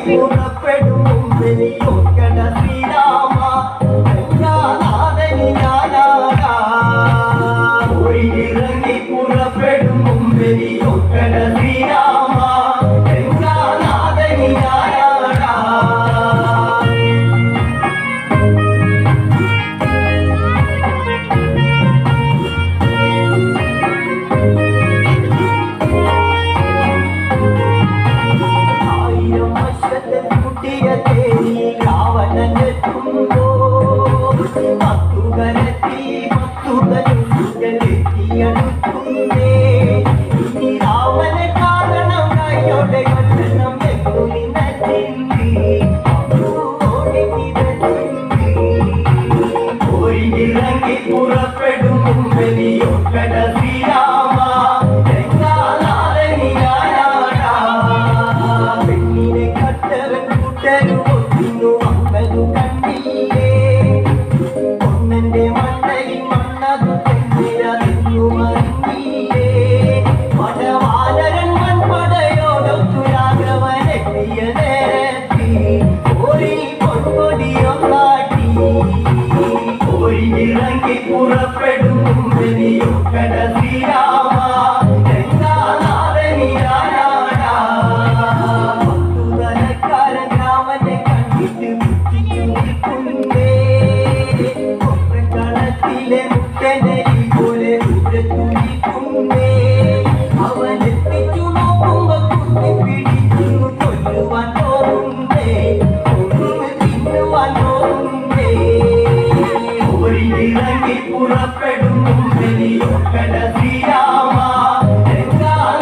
പുറപ്പെടും മുമ്പെനിയൊക്കട ശ്രീരാമ നാഥനി ഞാനാടാ ഒഴിയിറങ്ങി പുറപ്പെടും മുമ്പെനിയൊക്കട ശ്രീരാമ നാഥനി ഞാനാടാ പുറപ്പെടും മുമ്പെനിയൊക്കട ശ്രീരാമ നാഥനി ഞാനാടാ പെണ്ണിനെ കട്ടവൻ കൂട്ടരും ഒത്തിനു വന്നതു കണ്ടില്ലേ പൊന്നന്റെ മണ്ണയിൽ മണ്ണതു തെന്നിരന്നു മറിഞ്ഞില്ലേ മടവാലരൻ മൺപടയോടൊത്തു രാഘവനെത്തിയ നേരത്തി ഓരി പൊൻകൊടിയൊന്നാട്ടി ഒഴിയിറങ്ങി പുറപ്പെടും മുമ്പെനിയൊക്കട ശ്രീരാമ നാഥനി ഞാനാടാ പത്തുതലക്കാരൻ രാമനെ കണ്ടിട്ട് മുറ്റിച്ചു നിൽക്കുന്നേ കൊപ്രക്കളത്തിലെ മുട്ടനരി പോലെ ദൂരത്തുനിൽക്കുന്നേ അവനെത്തിച്ചു നോക്കുമ്പോ കുത്തി പിടിച്ചു കൊല്ലുവാൻ തോന്നുന്നേ ഒന്ന് തിന്നുവാൻ തോന്നുന്നേ ഒഴിയിറങ്ങി പുറപ്പെടും മുമ്പെനിയൊക്കട ശ്രീരാമ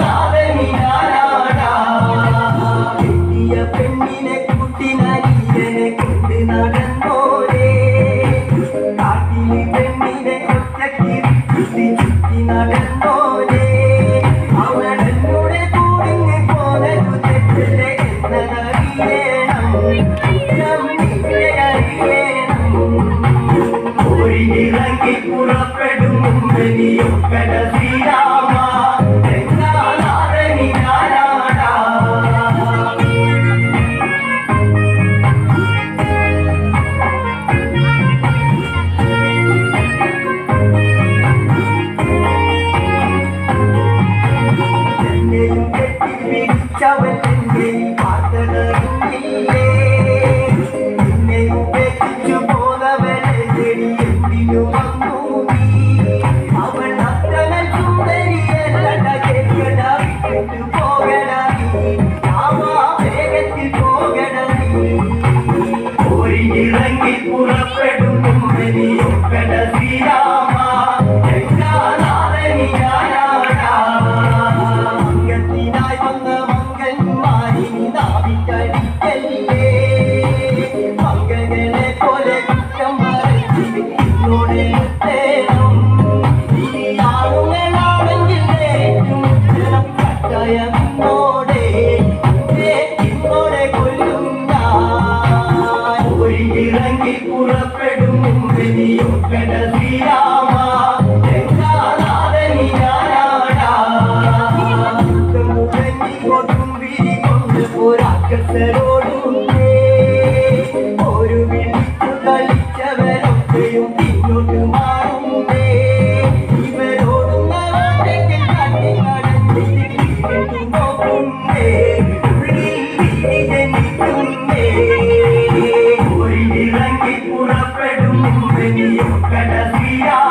നാഥനി ഞാനാടാ കെട്ടിയ പെണ്ണിനെ കുട്ടിനരിയനെ കൊണ്ട് നടന്നോരേ കാട്ടിലെ പെണ്ണിനെ ഒറ്റയ്ക്ക് ചുറ്റി ചുറ്റി നടന്നോരേ അവളെന്നോടെ കൂടിഞ്ഞ് പോനതു തെറ്റല്ലേ എന്നതറിയണം നിന്നെ അറിയണം ഒഴിയിറങ്ങി പുറപ്പെടും മുമ്പെനിയൊക്കട ശ്രീരാമ നാഥനി ഞാനാടാ എന്നെയും കെട്ടിപ്പിടിച്ചവൻ എന്നെ പാർത്തടങ്ങില്ലേ എന്നെ ഉപേക്ഷിച്ചു പോന്നവനെ തേടി എന്തിനു വന്നു നീ അവൾ അത്രമേൽ സുന്ദരിയല്ലട കേൾക്കട വിട്ടു പോകട നീ രാമാ വേഗത്തിൽ പോകട നീ ഒഴിയിറങ്ങി പുറപ്പെടും മുമ്പെനിയൊക്കട ശ്രീരാമ നാഥനി ഞാനാടാ മംഗത്തിനായി വന്ന മംഗന്മാരിനി നാവിട്ടടിക്കല്ലേ മംഗങ്ങളെ പോലെ കുറ്റം പറച്ചിട്ട് എന്നോട് തേണം ഇനി ആണുങ്ങളാണെങ്കിൽ ഏറ്റുമുട്ടണം കട്ടായമിന്നോടെ ഇന്നോടെ കൊല്ലും ഞാൻ ഒഴിയിറങ്ങി പുറപ്പെടും മുമ്പെനിയൊക്കട ശ്രീരാമ നാഥനി ഞാനാടാ മുഴങ്ങിക്കൊണ്ടും വിരികൊണ്ട് ഒരാക്കസരോടുന്നേ ഒരു വിളിച്ചു കളിച്ചവരൊക്കെയും പിന്നോട്ട് മാറുന്നേ ഇവരോടുന്നവരെങ്കിൽ കണ്ണി കടന്നിട്ട് നോക്കുന്നേ ഉള്ളിൽ വിരി ജനിക്കുന്നേ ഒഴിയിറങ്ങി പുറപ്പെടും മുമ്പെനിയൊക്കട ശ്രീരാമ